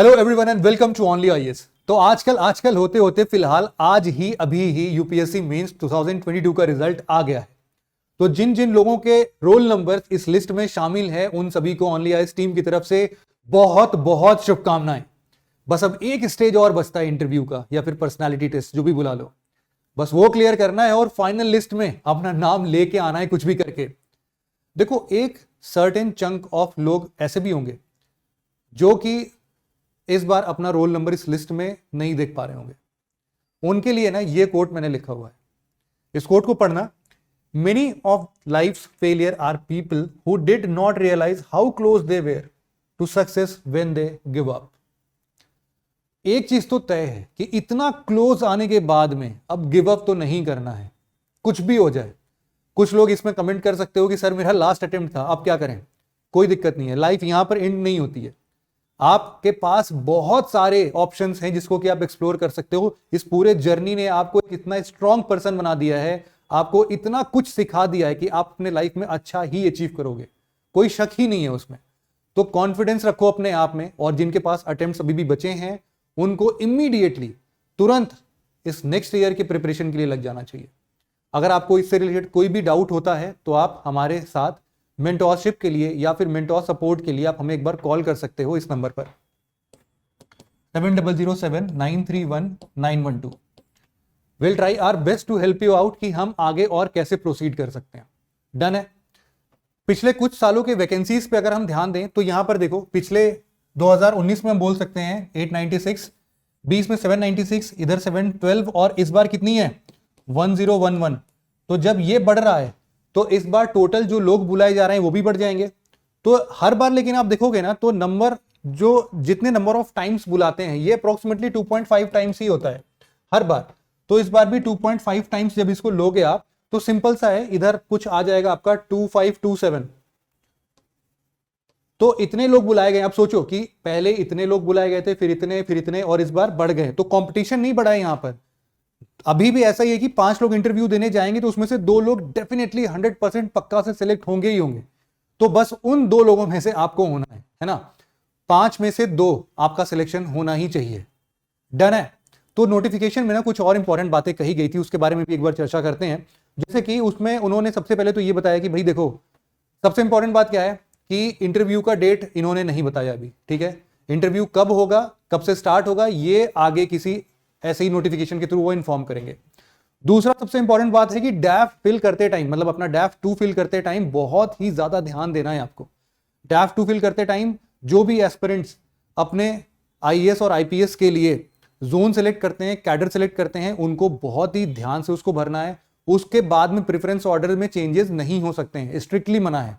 Hello everyone and welcome to only IAS. तो आजकल होते होते फिलहाल आज ही अभी ही यूपीएससी मेंस 2022 का रिजल्ट आ गया है। तो जिन जिन लोगों के रोल नंबर इस लिस्ट में शामिल है उन सभी को ओनली आईएएस टीम की तरफ से बहुत बहुत शुभकामनाएं। बस अब एक स्टेज और बचता है इंटरव्यू का या फिर पर्सनालिटी टेस्ट, जो भी बुला लो, बस वो क्लियर करना है और फाइनल लिस्ट में अपना नाम लेके आना है कुछ भी करके। देखो, एक सर्टेन चंक ऑफ लोग ऐसे भी होंगे जो कि इस बार अपना रोल नंबर इस लिस्ट में नहीं देख पा रहे होंगे। उनके लिए ना ये कोट मैंने लिखा हुआ है, इस कोट को पढ़ना। Many of life's failure are people who did not realise how close they were to success when they give up. एक चीज तो तय है कि इतना क्लोज आने के बाद में अब गिव अप तो नहीं करना है, कुछ भी हो जाए। कुछ लोग इसमें कमेंट कर सकते हो कि सर मेरा लास्ट अटेम्प्ट था, अब क्या करें। कोई दिक्कत नहीं है, लाइफ यहां पर एंड नहीं होती है। आपके पास बहुत सारे ऑप्शंस हैं जिसको कि आप एक्सप्लोर कर सकते हो। इस पूरे जर्नी ने आपको इतना स्ट्रांग पर्सन बना दिया है, आपको इतना कुछ सिखा दिया है कि आप अपने लाइफ में अच्छा ही अचीव करोगे, कोई शक ही नहीं है उसमें। तो कॉन्फिडेंस रखो अपने आप में, और जिनके पास अटेम्प्ट्स अभी भी बचे हैं उनको इमीडिएटली तुरंत इस नेक्स्ट ईयर की प्रिपरेशन के लिए लग जाना चाहिए। अगर आपको इससे रिलेटेड कोई भी डाउट होता है तो आप हमारे साथ मेंटोरशिप के लिए या फिर मेंटोर सपोर्ट के लिए आप हमें एक बार कॉल कर सकते हो इस नंबर पर 7007931912। Will try our best to help you out कि हम आगे और कैसे प्रोसीड कर सकते हैं। डन है। पिछले कुछ सालों के वैकेंसीज पे अगर हम ध्यान दें तो यहां पर देखो, पिछले 2019 में हम बोल सकते हैं 896, 20 में 796, इधर 712 और इस बार कितनी है 1011। तो जब ये बढ़ रहा है तो इस बार टोटल जो लोग बुलाए जा रहे हैं वो भी बढ़ जाएंगे। तो हर बार लेकिन आप देखोगे ना तो नंबर, जो जितने नंबर ऑफ टाइम्स बुलाते हैं ये अप्रोक्सीमेटली 2.5 टाइम्स ही होता है हर बार। तो इस बार भी 2.5 टाइम्स जब इसको लोगे आप तो सिंपल सा है, इधर कुछ आ जाएगा आपका 2527। तो इतने लोग बुलाए गए। आप सोचो कि पहले इतने लोग बुलाए गए थे, फिर इतने और इस बार बढ़ गए। तो कंपटीशन नहीं बढ़ा है यहां पर। अभी भी ऐसा ही है कि 5 लोग इंटरव्यू देने जाएंगे तो उसमें से 2 लोग डेफिनेटली 100% पक्का से सिलेक्ट होंगे ही होंगे। तो बस उन 2 लोगों में से आपको होना है ना। 5 में से 2 आपका सिलेक्शन होना ही चाहिए। डन है। तो नोटिफिकेशन में ना कुछ और इंपॉर्टेंट बातें कही गई थी, उसके बारे में भी एक बार चर्चा करते हैं। जैसे कि उसमें उन्होंने सबसे पहले तो ये बताया कि भाई देखो, सबसे इंपॉर्टेंट बात क्या है कि इंटरव्यू का डेट इन्होंने नहीं बताया अभी। ठीक है, इंटरव्यू कब होगा, कब से स्टार्ट होगा, ये आगे किसी ऐसे ही नोटिफिकेशन के थ्रू वो इन्फॉर्म करेंगे। दूसरा सबसे इंपॉर्टेंट बात है कि डैफ फिल करते टाइम, मतलब अपना डैफ 2 फिल करते टाइम बहुत ही ज्यादा ध्यान देना है आपको। डैफ 2 फिल करते टाइम जो भी एस्पिरेंट्स अपने आईएएस और आईपीएस के लिए जोन सेलेक्ट करते हैं, कैडर सेलेक्ट करते हैं, उनको बहुत ही ध्यान से उसको भरना है। उसके बाद में प्रेफरेंस ऑर्डर में चेंजेस नहीं हो सकते हैं, स्ट्रिक्टली मना है।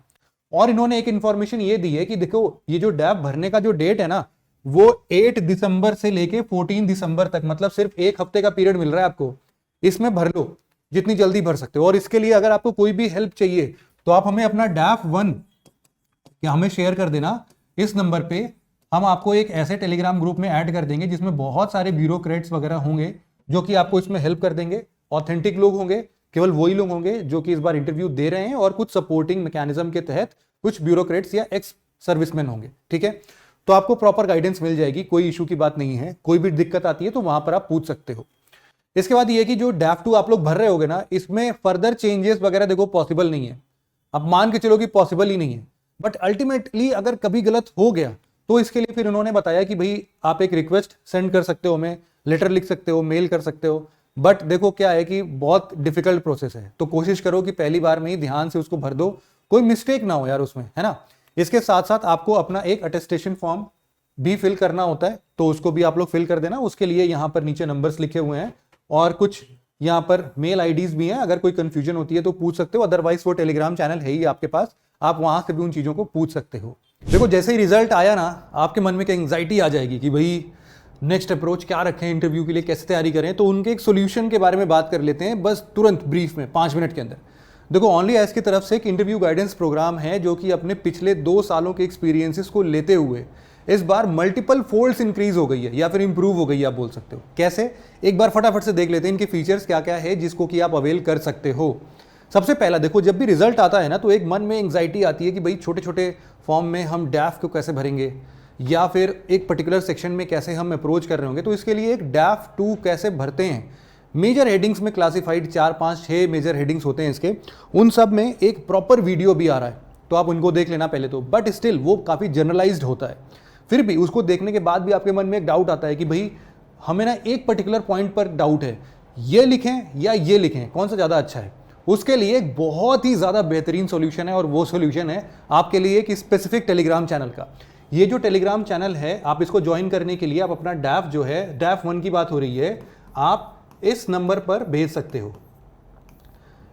और इन्होंने एक इंफॉर्मेशन ये दी है कि देखो, ये जो डैफ भरने का जो डेट है ना वो 8 दिसंबर से लेके 14 दिसंबर तक, मतलब सिर्फ 1 हफ्ते का पीरियड मिल रहा है आपको। इसमें भर लो जितनी जल्दी भर सकते हो। और इसके लिए अगर आपको कोई भी हेल्प चाहिए तो आप हमें अपना डैफ 1 हमें शेयर कर देना इस नंबर पे। हम आपको एक ऐसे टेलीग्राम ग्रुप में ऐड कर देंगे जिसमें बहुत सारे ब्यूरोक्रेट्स वगैरह होंगे जो कि आपको इसमें हेल्प कर देंगे। ऑथेंटिक लोग होंगे, केवल वही लोग होंगे जो कि इस बार इंटरव्यू दे रहे हैं, और कुछ सपोर्टिंग मैकेनिज्म के तहत कुछ ब्यूरोक्रेट्स या एक्स सर्विसमैन होंगे। ठीक है, तो आपको प्रॉपर गाइडेंस मिल जाएगी, कोई इशू की बात नहीं है। कोई भी दिक्कत आती है तो वहां पर आप पूछ सकते हो। इसके बाद ये कि जो डैफ 2 आप लोग भर रहे होगे ना, इसमें फर्दर चेंजेस वगैरह देखो पॉसिबल नहीं है। अब मान के चलो कि पॉसिबल ही नहीं है, बट अल्टीमेटली अगर कभी गलत हो गया तो इसके लिए फिर उन्होंने बताया कि भाई आप एक रिक्वेस्ट सेंड कर सकते हो, हमें लेटर लिख सकते हो, मेल कर सकते हो। बट देखो क्या है कि बहुत डिफिकल्ट प्रोसेस है, तो कोशिश करो कि पहली बार में ही ध्यान से उसको भर दो, कोई मिस्टेक ना हो यार उसमें, है ना। इसके साथ साथ आपको अपना एक अटेस्टेशन फॉर्म भी फिल करना होता है, तो उसको भी आप लोग फिल कर देना। उसके लिए यहाँ पर नीचे नंबर्स लिखे हुए हैं और कुछ यहाँ पर मेल आईडीज भी हैं। अगर कोई कंफ्यूजन होती है तो पूछ सकते हो, अदरवाइज वो टेलीग्राम चैनल है ही आपके पास, आप वहां से भी उन चीजों को पूछ सकते हो। देखो, जैसे ही रिजल्ट आया ना आपके मन में एक एंग्जाइटी आ जाएगी कि भाई नेक्स्ट अप्रोच क्या रखें, इंटरव्यू के लिए कैसे तैयारी करें। तो उनके एक सोल्यूशन के बारे में बात कर लेते हैं, बस तुरंत ब्रीफ में 5 मिनट के अंदर। देखो, ओनली आईएएस की तरफ से एक इंटरव्यू गाइडेंस प्रोग्राम है जो कि अपने पिछले 2 सालों के एक्सपीरियंसेस को लेते हुए इस बार मल्टीपल फोल्ड्स इंक्रीज हो गई है या फिर इंप्रूव हो गई है, आप बोल सकते हो। कैसे, एक बार फटाफट से देख लेते हैं इनके फीचर्स क्या क्या है जिसको कि आप अवेल कर सकते हो। सबसे पहला देखो, जब भी रिजल्ट आता है ना तो एक मन में एंग्जाइटी आती है कि भाई छोटे छोटे फॉर्म में हम डैफ को कैसे भरेंगे, या फिर एक पर्टिकुलर सेक्शन में कैसे हम अप्रोच कर रहे होंगे, तो इसके लिए एक डैफ 2 कैसे भरते हैं, मेजर हेडिंग्स में क्लासिफाइड 4 5 6 मेजर हेडिंग्स होते हैं इसके, उन सब में एक प्रॉपर वीडियो भी आ रहा है, तो आप उनको देख लेना पहले तो। बट स्टिल वो काफ़ी जनरलाइज्ड होता है, फिर भी उसको देखने के बाद भी आपके मन में एक डाउट आता है कि भाई हमें ना एक पर्टिकुलर पॉइंट पर डाउट है, ये लिखें या ये लिखें, कौन सा ज़्यादा अच्छा है। उसके लिए एक बहुत ही ज़्यादा बेहतरीन सॉल्यूशन है, और वो सॉल्यूशन है आपके लिए एक स्पेसिफिक टेलीग्राम चैनल का। ये जो टेलीग्राम चैनल है, आप इसको ज्वाइन करने के लिए आप अपना डैफ जो है, डैफ 1 की बात हो रही है, आप इस नंबर पर भेज सकते हो।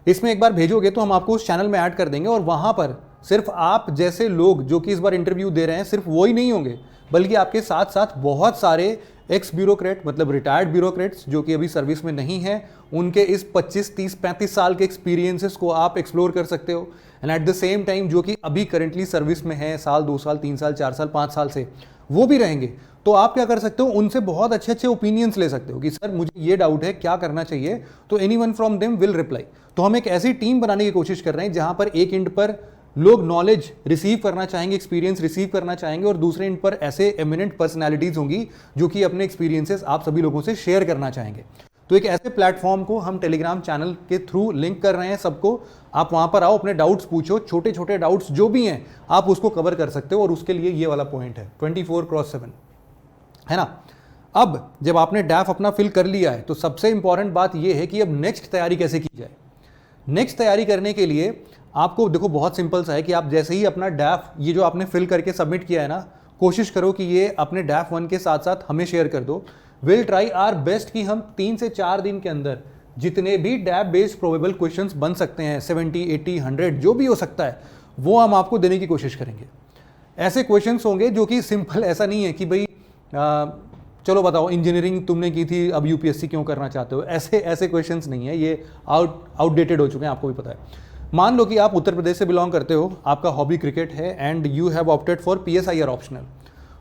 इसमें एक बार भेजोगे तो हम आपको उस चैनल में ऐड कर देंगे, और वहां पर सिर्फ आप जैसे लोग जो कि इस बार इंटरव्यू दे रहे हैं, सिर्फ वो ही नहीं होंगे, बल्कि आपके साथ साथ बहुत सारे एक्स ब्यूरोक्रेट, मतलब रिटायर्ड ब्यूरोक्रेट्स जो कि अभी सर्विस में नहीं है, उनके इस 25 30 35 साल के एक्सपीरियंसेस को आप एक्सप्लोर कर सकते हो। And at the same time जो कि अभी करेंटली सर्विस में है, साल 2 साल 3 साल 4 साल 5 साल से, वो भी रहेंगे। तो आप क्या कर सकते हो, उनसे बहुत अच्छे अच्छे ओपिनियंस ले सकते हो कि सर मुझे ये डाउट है, क्या करना चाहिए, तो anyone from them will reply. तो हम एक ऐसी टीम बनाने की कोशिश कर रहे हैं जहां पर एक एंड पर लोग नॉलेज रिसीव करना चाहेंगे, एक्सपीरियंस रिसीव करना चाहेंगे, और दूसरे एंड पर ऐसे एमिनेंट पर्सनैलिटीज होंगी जो कि अपने एक्सपीरियंसेस आप सभी लोगों से शेयर करना चाहेंगे। तो एक ऐसे प्लेटफॉर्म को हम टेलीग्राम चैनल के थ्रू लिंक कर रहे हैं सबको। आप वहां पर आओ, अपने डाउट्स पूछो, छोटे छोटे डाउट्स जो भी हैं आप उसको कवर कर सकते हो, और उसके लिए ये वाला पॉइंट है 24/7, है ना। अब जब आपने डैफ अपना फिल कर लिया है, तो सबसे इंपॉर्टेंट बात यह है कि अब नेक्स्ट तैयारी कैसे की जाए। नेक्स्ट तैयारी करने के लिए आपको देखो बहुत सिंपल सा है कि आप जैसे ही अपना डैफ ये जो आपने फिल करके सबमिट किया है ना, कोशिश करो कि ये अपने डैफ 1 के साथ साथ हमें शेयर कर दो। विल ट्राई आवर बेस्ट कि हम 3 से 4 दिन के अंदर जितने भी डैफ बेस्ड प्रोबेबल क्वेश्चंस बन सकते हैं, 70 80 100 जो भी हो सकता है, वो हम आपको देने की कोशिश करेंगे। ऐसे क्वेश्चंस होंगे जो कि सिंपल, ऐसा नहीं है कि भाई चलो बताओ इंजीनियरिंग तुमने की थी, अब यूपीएससी क्यों करना चाहते हो, ऐसे क्वेश्चंस नहीं है, ये आउटडेटेड हो चुके हैं, आपको भी पता है। मान लो कि आप उत्तर प्रदेश से बिलोंग करते हो, आपका हॉबी क्रिकेट है, and you have opted for PSIR optional,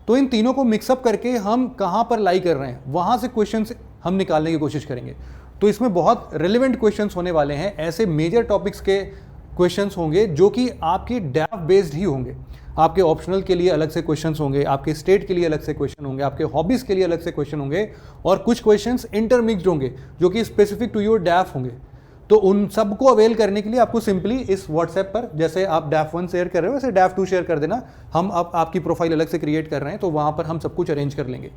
तो इन तीनों को मिक्सअप करके हम कहाँ पर लाई कर रहे हैं, वहाँ से क्वेश्चंस हम निकालने की कोशिश करेंगे। तो इसमें बहुत रिलेवेंट क्वेश्चंस होने वाले हैं, ऐसे मेजर टॉपिक्स के क्वेश्चंस होंगे जो कि आपकी डैफ बेस्ड ही होंगे। आपके ऑप्शनल के लिए अलग से क्वेश्चंस होंगे, आपके स्टेट के लिए अलग से क्वेश्चन होंगे, आपके हॉबीज़ के लिए अलग से क्वेश्चन होंगे, और कुछ क्वेश्चंस इंटरमिक्स्ड होंगे जो कि स्पेसिफिक टू योर डैफ होंगे। तो उन सबको अवेल करने के लिए आपको सिंपली इस व्हाट्सएप पर, जैसे आप डैफ 1 शेयर कर रहे हो वैसे डैफ 2 शेयर कर देना। हम अब आपकी प्रोफाइल अलग से क्रिएट कर रहे हैं, तो वहाँ पर हम सब कुछ अरेंज कर लेंगे।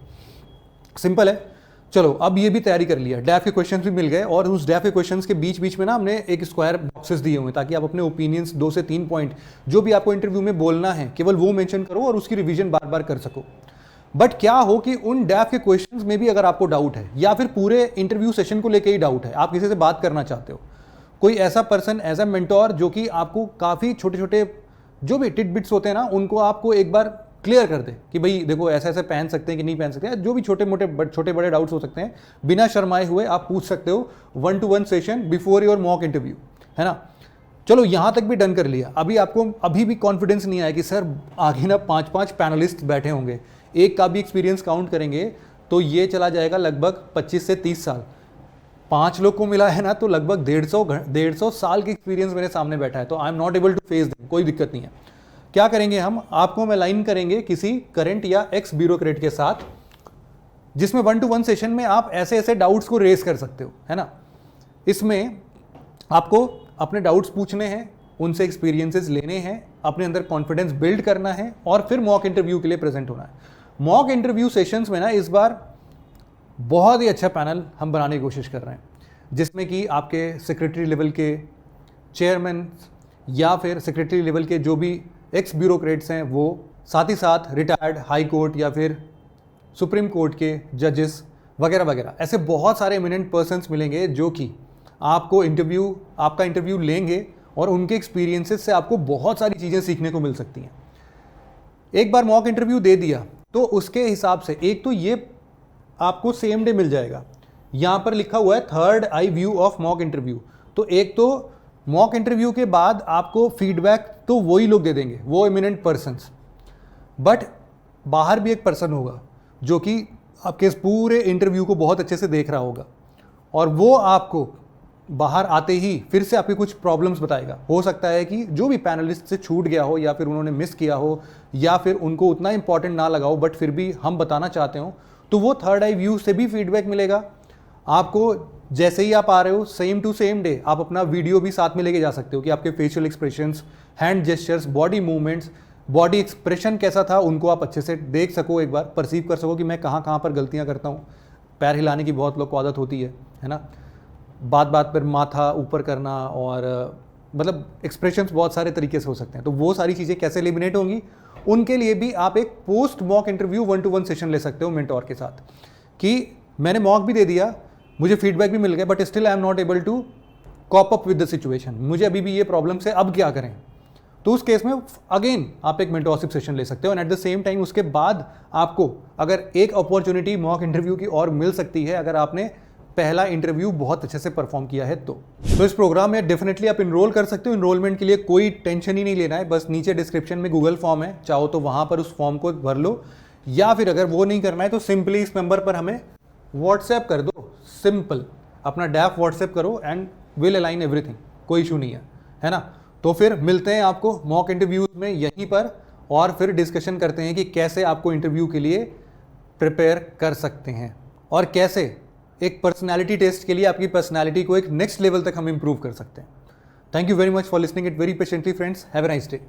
सिंपल है। चलो अब ये भी तैयारी कर लिया, डैफ के क्वेश्चंस भी मिल गए, और उस डैफ के क्वेश्चंस के बीच बीच में ना हमने एक स्क्वायर बॉक्सेस दिए हुए हैं, ताकि आप अपने ओपिनियंस 2 से 3 पॉइंट जो भी आपको इंटरव्यू में बोलना है केवल वो मेंशन करो और उसकी रिवीजन बार बार कर सको। बट क्या हो कि उन डैफ के क्वेश्चंस में भी अगर आपको डाउट है, या फिर पूरे इंटरव्यू सेशन को लेकर ही डाउट है, आप किसी से बात करना चाहते हो, कोई ऐसा पर्सन एज अ मेंटोर जो कि आपको काफ़ी छोटे छोटे जो भी टिटबिट्स होते हैं ना, उनको आपको एक बार क्लियर कर दे कि भाई देखो ऐसे ऐसे पहन सकते हैं कि नहीं पहन सकते, जो भी छोटे बड़े डाउट्स हो सकते हैं, बिना शर्माए हुए आप पूछ सकते हो 1-to-1 session before your mock interview, है ना। चलो यहाँ तक भी डन कर लिया। अभी आपको अभी भी कॉन्फिडेंस नहीं आया कि सर आगे ना 5-5 पैनलिस्ट बैठे होंगे, एक का भी एक्सपीरियंस काउंट करेंगे तो ये चला जाएगा लगभग 25 से 30 साल। 5 लोग को मिला है ना, तो लगभग 150 साल की एक्सपीरियंस मेरे सामने बैठा है, तो I am not able to face them. कोई दिक्कत नहीं है। क्या करेंगे हम, आपको मैं लाइन करेंगे किसी करंट या एक्स ब्यूरोक्रेट के साथ, जिसमें 1-to-1 सेशन में आप ऐसे ऐसे डाउट्स को रेस कर सकते हो, है ना। इसमें आपको अपने डाउट्स पूछने हैं, उनसे एक्सपीरियंसेस लेने हैं, अपने अंदर कॉन्फिडेंस बिल्ड करना है, और फिर मॉक इंटरव्यू के लिए प्रेजेंट होना है। मॉक इंटरव्यू सेशंस में ना इस बार बहुत ही अच्छा पैनल हम बनाने की कोशिश कर रहे हैं, जिसमें कि आपके सेक्रेटरी लेवल के चेयरमैन या फिर सेक्रेटरी लेवल के जो भी एक्स ब्यूरोक्रेट्स हैं वो, साथ ही साथ रिटायर्ड हाई कोर्ट या फिर सुप्रीम कोर्ट के जजेस वगैरह वगैरह, ऐसे बहुत सारे एमिनेंट पर्सन्स मिलेंगे जो कि आपका इंटरव्यू लेंगे, और उनके एक्सपीरियंसेस से आपको बहुत सारी चीज़ें सीखने को मिल सकती हैं। एक बार मॉक इंटरव्यू दे दिया तो उसके हिसाब से एक तो ये आपको सेम डे मिल जाएगा, यहाँ पर लिखा हुआ है 3rd eye view of mock interview. तो एक तो मॉक इंटरव्यू के बाद आपको फीडबैक तो वही लोग दे देंगे, वो एमिनेंट पर्सन्स, बट बाहर भी एक पर्सन होगा जो कि आपके इस पूरे इंटरव्यू को बहुत अच्छे से देख रहा होगा, और वो आपको बाहर आते ही फिर से आपकी कुछ प्रॉब्लम्स बताएगा। हो सकता है कि जो भी पैनलिस्ट से छूट गया हो या फिर उन्होंने मिस किया हो या फिर उनको उतना इंपॉर्टेंट ना लगा हो बट फिर भी हम बताना चाहते हो, तो वो थर्ड आई व्यू से भी फीडबैक मिलेगा आपको। जैसे ही आप आ रहे हो सेम टू सेम डे आप अपना वीडियो भी साथ में लेके जा सकते हो कि आपके facial expressions, hand gestures, body movements, body expression कैसा था उनको आप अच्छे से देख सको, एक बार परसीव कर सको कि मैं कहाँ कहाँ पर गलतियाँ करता हूँ। पैर हिलाने की बहुत लोग को आदत होती है ना, बात बात पर माथा ऊपर करना, और मतलब एक्सप्रेशंस बहुत सारे तरीके से हो सकते हैं। तो वो सारी चीज़ें कैसे एलिमिनेट होंगी, उनके लिए भी आप एक post mock interview 1-to-1 session ले सकते हो मेंटोर के साथ कि मैंने मॉक भी दे दिया, मुझे फीडबैक भी मिल गया, but still I am not able to cope up with the situation, मुझे अभी भी ये प्रॉब्लम है, अब क्या करें। तो उस केस में अगेन आप एक मेंटोरशिप सेशन ले सकते हो। And at the same time उसके बाद आपको अगर एक अपॉर्चुनिटी मॉक इंटरव्यू की और मिल सकती है अगर आपने पहला इंटरव्यू बहुत अच्छे से परफॉर्म किया है तो इस प्रोग्राम में डेफिनेटली आप इनरोल कर सकते हो। इनरोलमेंट के लिए कोई टेंशन ही नहीं लेना है, बस नीचे डिस्क्रिप्शन में गूगल फॉर्म है, चाहो तो वहाँ पर उस फॉर्म को भर लो, या फिर अगर वो नहीं करना है तो सिंपली इस नंबर पर हमें व्हाट्सएप कर दो, सिंपल अपना डैफ व्हाट्सएप करो एंड विल अलाइन एवरीथिंग, कोई इशू नहीं है ना। तो फिर मिलते हैं आपको मॉक इंटरव्यूज में यहीं पर, और फिर डिस्कशन करते हैं कि कैसे आपको इंटरव्यू के लिए प्रिपेयर कर सकते हैं और कैसे एक पर्सनैलिटी टेस्ट के लिए आपकी पर्सनैलिटी को एक नेक्स्ट लेवल तक हम इंप्रूव कर सकते हैं। Thank you very much for listening it very patiently friends, have a nice day.